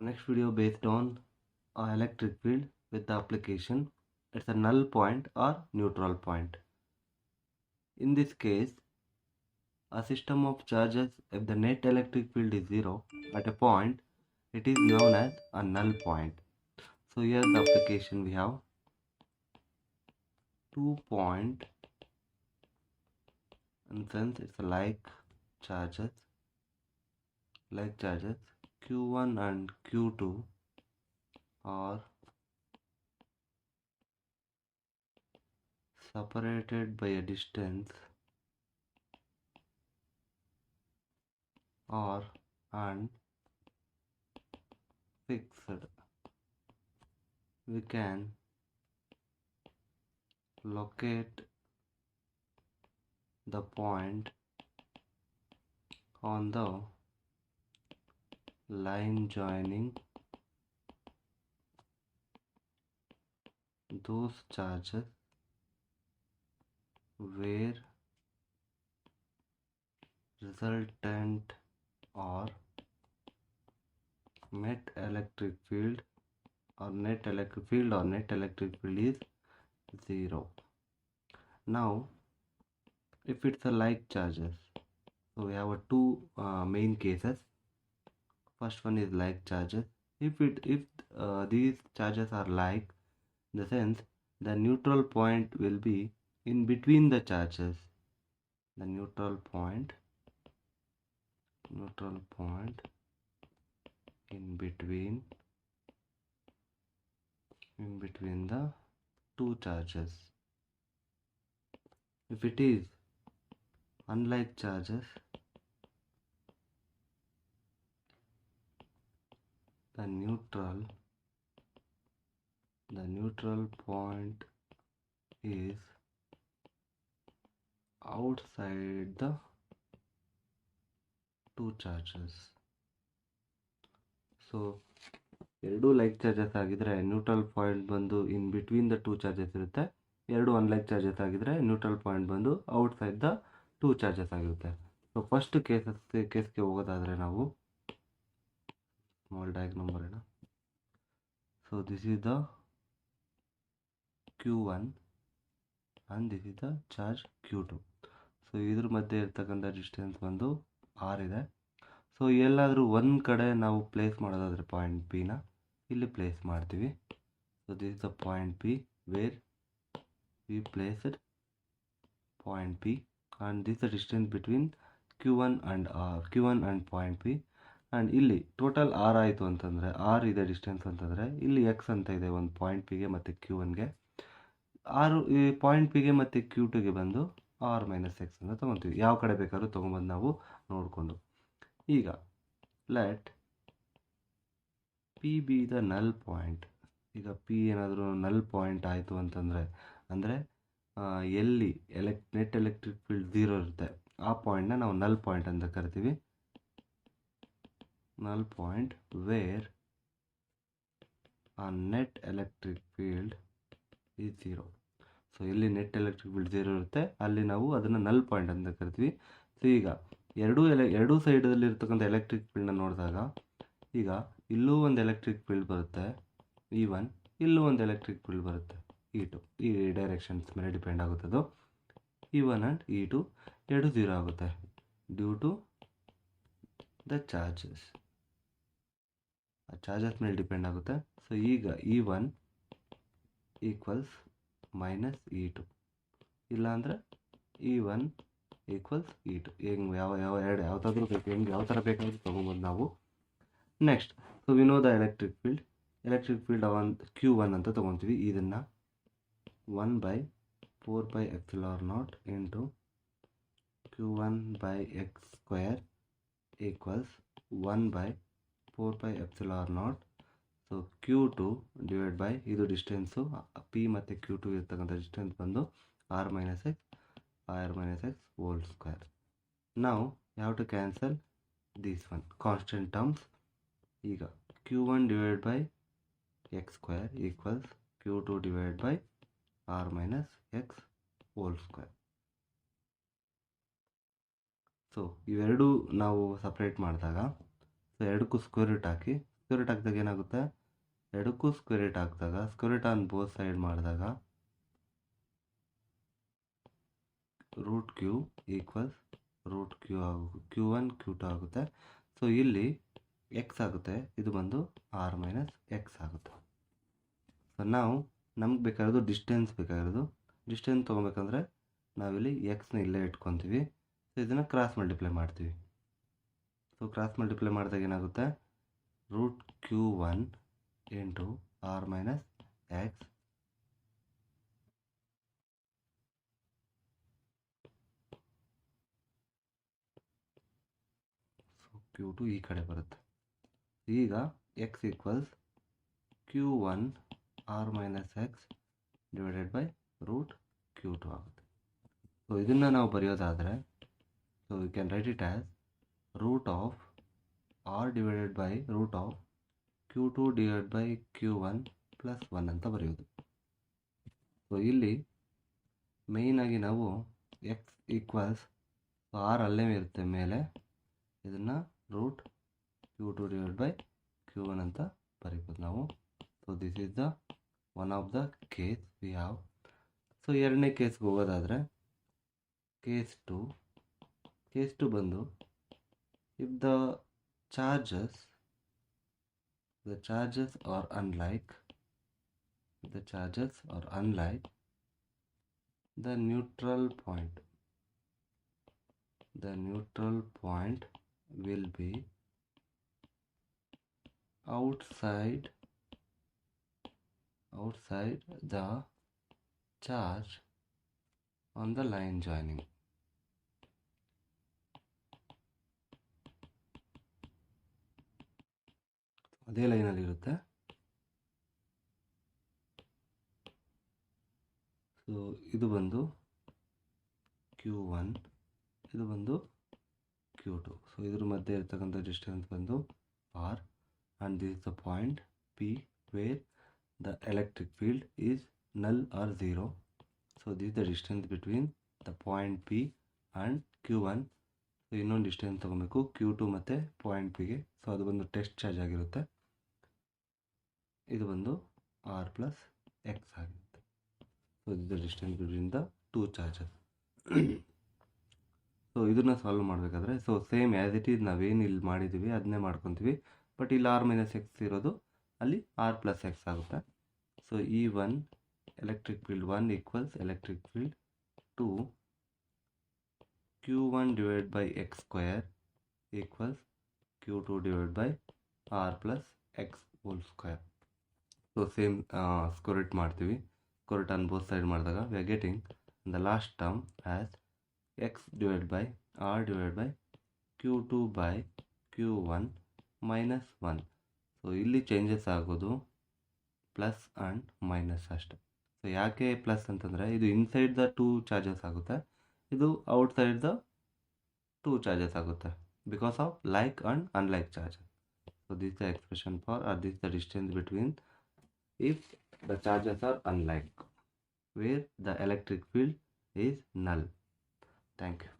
Next video based on electric field with the application. It's a null point or neutral point. In this case, a system of charges, if the net electric field is 0 at a point, it is known as a null point. So here's the application. We have 2 point, and since it's like charges Q1 and Q2 are separated by a distance or and fixed, we can locate the point on the line joining those charges where resultant or net electric field is 0. Now if it's a like charges, so we have two main cases. First one is like charges. If these charges are like, in the sense the neutral point will be in between the charges. The neutral point in between the two charges. If it is unlike charges, the neutral point is outside the two charges. So ಎರಡು like charges ಆಗಿದ್ರೆ neutral point ಬಂದು in between the two charges ಇರುತ್ತೆ. ಎರಡು unlike charges ಆಗಿದ್ರೆ neutral point ಬಂದು outside the two charges ಆಗಿರುತ್ತೆ. So first ಕೇಸ್ಗೆ ಹೋಗೋದಾದರೆ ನಾವು small diagram ಬರೋಣ. So this is the Q1 and this is the charge Q2. So ಇದ್ರ ಮಧ್ಯೆ ಇರ್ತಕ್ಕಂಥ ಡಿಸ್ಟೆನ್ಸ್ ಬಂದು R ಇದೆ. ಸೊ ಎಲ್ಲಾದರೂ ಒಂದು ಕಡೆ ನಾವು ಪ್ಲೇಸ್ ಮಾಡೋದಾದರೆ ಪಾಯಿಂಟ್ ಪಿನ ಇಲ್ಲಿ ಪ್ಲೇಸ್ ಮಾಡ್ತೀವಿ. So this is the point P where we placed point P and this the distance between Q1 and point P. And ಇಲ್ಲಿ ಟೋಟಲ್ ಆರ್ ಆಯಿತು ಅಂತಂದರೆ, ಆರ್ ಇದೆ ಡಿಸ್ಟೆನ್ಸ್ ಅಂತಂದರೆ, ಇಲ್ಲಿ ಎಕ್ಸ್ ಅಂತ ಇದೆ ಒಂದು ಪಾಯಿಂಟ್ ಪಿಗೆ ಮತ್ತು Q1ಗೆ. ಆರು ಈ ಪಾಯಿಂಟ್ ಪಿಗೆ ಮತ್ತು Q2ಗೆ ಬಂದು R - X ಅಂತ ತೊಗೊತೀವಿ. ಯಾವ ಕಡೆ ಬೇಕಾದ್ರೂ ತೊಗೊಂಬಂದು ನಾವು ನೋಡಿಕೊಂಡು. ಈಗ ಲೆಟ್ ಪಿ ಬಿ ದ ನಲ್ ಪಾಯಿಂಟ್. ಈಗ ಪಿ ಏನಾದರೂ ನಲ್ ಪಾಯಿಂಟ್ ಆಯಿತು ಅಂತಂದರೆ, ಅಂದರೆ ಎಲ್ಲಿ ನೆಟ್ ಎಲೆಕ್ಟ್ರಿಕ್ ಫೀಲ್ಡ್ 0 ಇರುತ್ತೆ ಆ ಪಾಯಿಂಟ್ನ ನಾವು ನಲ್ ಪಾಯಿಂಟ್ ಅಂತ ಕರಿತೀವಿ. ನಲ್ ಪಾಯಿಂಟ್ ವೇರ್ ಆ net electric field is 0. So ಎಲ್ಲಿ ನೆಟ್ ಎಲೆಕ್ಟ್ರಿಕ್ ಫೀಲ್ಡ್ 0 ಇರುತ್ತೆ ಅಲ್ಲಿ ನಾವು ಅದನ್ನು ನಲ್ ಪಾಯಿಂಟ್ ಅಂತ ಕರಿತೀವಿ. ಸೊ ಈಗ ಎರಡೂ ಸೈಡಲ್ಲಿ ಇರ್ತಕ್ಕಂಥ ಎಲೆಕ್ಟ್ರಿಕ್ ಫೀಲ್ಡ್ನ ನೋಡಿದಾಗ, ಈಗ ಇಲ್ಲೂ ಒಂದು ಎಲೆಕ್ಟ್ರಿಕ್ ಫೀಲ್ಡ್ ಬರುತ್ತೆ E1, ಇಲ್ಲೂ ಒಂದು ಎಲೆಕ್ಟ್ರಿಕ್ ಫೀಲ್ಡ್ ಬರುತ್ತೆ E2. ಈ ಡೈರೆಕ್ಷನ್ಸ್ ಮೇಲೆ ಡಿಪೆಂಡ್ ಆಗುತ್ತೆ ಅದು. E1 ಆ್ಯಂಡ್ E2 ಎರಡು 0 ಆಗುತ್ತೆ ಡ್ಯೂ ಟು ದ ಚಾರ್ಜಸ್. ಆ ಚಾರ್ಜಸ್ ಮೇಲೆ ಡಿಪೆಂಡ್ ಆಗುತ್ತೆ. ಸೊ ಈಗ E1 ಈಕ್ವಲ್ಸ್ -E2, ಇಲ್ಲಾಂದರೆ E1 ಈಕ್ವಲ್ಸ್ E2. ಹೆಂಗೆ ಯಾವ್ದಾದ್ರೂ ಬೇಕು, ಹೆಂಗೆ ಯಾವ ಥರ ಬೇಕಾದ್ರೂ ತೊಗೊಬೋದು ನಾವು. Next, so we know the electric field Q1 ಅಂತ ತೊಗೊತೀವಿ. ಇದನ್ನು 1/4πε0 into Q1/x² equals 1/4πε0. So Q2 divide by ಇದು ಡಿಸ್ಟೆನ್ಸು P ಮತ್ತು Q2 ಇರ್ತಕ್ಕಂಥ ಡಿಸ್ಟೆನ್ಸ್ ಬಂದು R - X ಹೋಲ್ ಸ್ಕ್ವೇರ್. ನಾವು ಯಾವ to cancel this one constant terms. ಈಗ Q1 divide by x² equals Q2 divide by R - X whole square. So ಇವೆರಡೂ ನಾವು separate ಮಾಡಿದಾಗ, ಸೊ ಎರಡಕ್ಕೂ ಸ್ಕ್ವೇರ್ ರೂಟ್ ಹಾಕಿ ಸ್ಕ್ವೇರ್ ರೂಟ್ ಹಾಕಿದಾಗ ಏನಾಗುತ್ತೆ, ಎರಡಕ್ಕೂ ಸ್ಕ್ವೇರ್ ರೂಟ್ ಹಾಕಿದಾಗ square root on both side ಮಾಡಿದಾಗ root Q equals root Q Q1 Q2 ಆಗುತ್ತೆ. ಸೊ ಇಲ್ಲಿ ಎಕ್ಸ್ ಆಗುತ್ತೆ, ಇದು ಬಂದು ಆರ್ ಮೈನಸ್ ಎಕ್ಸ್ ಆಗುತ್ತೆ. ಸೊ ನಾವು ನಮ್ಗೆ ಬೇಕಾಗಿರೋದು ಡಿಸ್ಟೆನ್ಸ್ ತೊಗೊಬೇಕಂದ್ರೆ ನಾವಿಲ್ಲಿ ಎಕ್ಸ್ನ ಇಲ್ಲೇ ಇಟ್ಕೊತೀವಿ. ಸೊ ಇದನ್ನು ಕ್ರಾಸ್ ಮಲ್ಟಿಪ್ಲೈ ಮಾಡ್ತೀವಿ. ಸೊ ಕ್ರಾಸ್ ಮಲ್ಟಿಪ್ಲೈ ಮಾಡಿದಾಗ ಏನಾಗುತ್ತೆ, root Q1 into R minus X Q2 ಈ ಕಡೆ ಬರುತ್ತೆ. ಈಗ X equals Q1 R minus X divided by root Q2 ಆಗುತ್ತೆ. ಸೊ ಇದನ್ನು ನಾವು ಬರೆಯೋದಾದರೆ, so we can write it as root of R divided by root of Q2 divide by Q1 plus 1 ಅಂತ ಬರೆಯೋದು. ಸೊ ಇಲ್ಲಿ ಮೇಯ್ನಾಗಿ ನಾವು ಎಕ್ಸ್ ಈಕ್ವಲ್ಸ್ ಆರ್ ಅಲ್ಲೇ ಇರುತ್ತೆ ಮೇಲೆ, ಇದನ್ನು root Q2 divide by Q1 ಅಂತ ಬರೀಬೋದು ನಾವು. So this is the one of the case we have. So ಎರಡನೇ ಕೇಸ್ಗೆ ಹೋಗೋದಾದರೆ, ಕೇಸ್ ಟು ಬಂದು if the charges are unlike, the neutral point will be outside the charge on the line joining. ಅದೇ ಲೈನಲ್ಲಿ ಇರುತ್ತೆ. So ಇದು ಬಂದು Q1, ಇದು ಬಂದು Q2. So ಇದ್ರ ಮಧ್ಯೆ ಇರ್ತಕ್ಕಂಥ ಡಿಸ್ಟೆನ್ಸ್ ಬಂದು R, and this is the point P where the electric field is null or zero. So this is the distance between the point P and Q1. So ಇನ್ನೊಂದು distance ತೊಗೊಬೇಕು Q2 ಮತ್ತು point Pಗೆ. So ಅದು ಬಂದು test charge ಆಗಿರುತ್ತೆ. ಇದು ಬಂದು R plus X ಆಗಿರುತ್ತೆ. So this the distance between the two charges. So ಇದನ್ನು ಸಾಲ್ವ್ ಮಾಡಬೇಕಾದ್ರೆ, so same as it is ನಾವೇನು ಇಲ್ಲಿ ಮಾಡಿದ್ದೀವಿ ಅದನ್ನೇ ಮಾಡ್ಕೊತೀವಿ. ಬಟ್ ಇಲ್ಲಿ ಆರ್ ಮೈನಸ್ ಎಕ್ಸ್ ಇರೋದು, ಅಲ್ಲಿ ಆರ್ ಪ್ಲಸ್ ಎಕ್ಸ್ ಆಗುತ್ತೆ. ಸೊ ಈ one electric field 1 equals electric field 2 Q1 divide by X square equals Q2 divide by R plus X whole square. So same square root ಮಾಡ್ತೀವಿ. Square root on both side ಮಾಡಿದಾಗ we are getting the last term as X divide by R divide by Q2 by Q1 minus 1. So ಇಲ್ಲಿ changes ಆಗೋದು plus and minus ಅಷ್ಟೆ. So ಯಾಕೆ plus ಅಂತಂದರೆ, ಇದು inside the two charges ಆಗುತ್ತೆ, ಇದು outside the two charges ಆಗುತ್ತೆ, because of like and unlike charges. So this the expression for or this the distance between if the charges are unlike, where the electric field is null. Thank you.